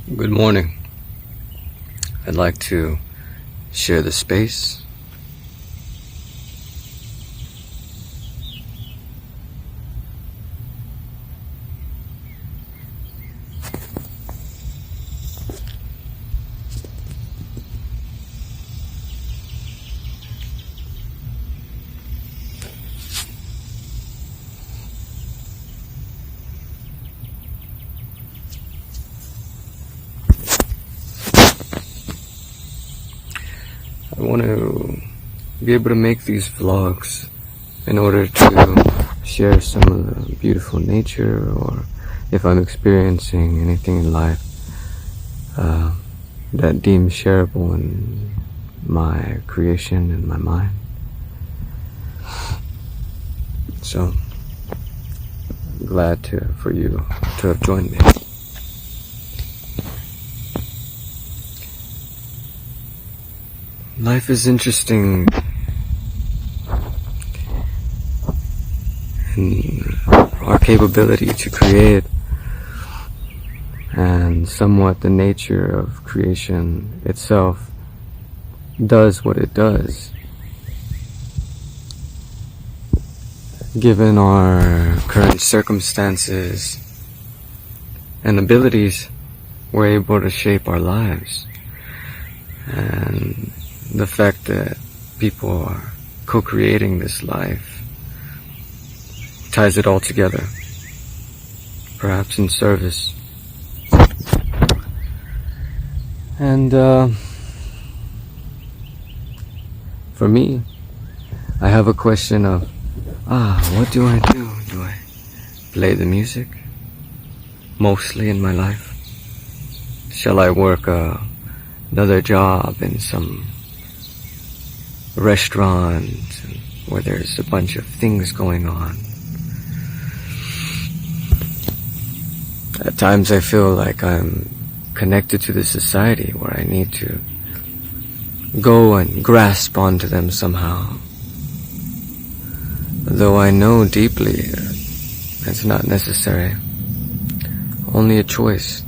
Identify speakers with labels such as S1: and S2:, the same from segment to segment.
S1: Good morning. I'd like to share the space. I want to be able to make these vlogs in order to share some of the beautiful nature, or if I'm experiencing anything in life that deems shareable in my creation and my mind. So, I'm glad for you to have joined me. Life is interesting in our capability to create, and somewhat the nature of creation itself does what it does. Given our current circumstances and abilities, we're able to shape our lives. And the fact that people are co-creating this life ties it all together, perhaps in service. And for me, I have a question of, what do I do? Do I play the music mostly in my life? Shall I work another job in some restaurant where there's a bunch of things going on? At times I feel like I'm connected to the society where I need to go and grasp onto them somehow, though I know deeply it's not necessary, only a choice.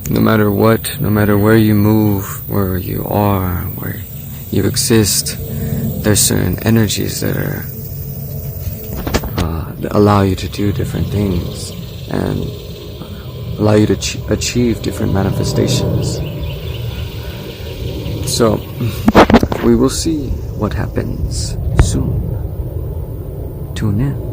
S1: No matter what, no matter where you move, where you are, where you exist, there's certain energies that that allow you to do different things and allow you to achieve different manifestations. So, we will see what happens soon. Tune in.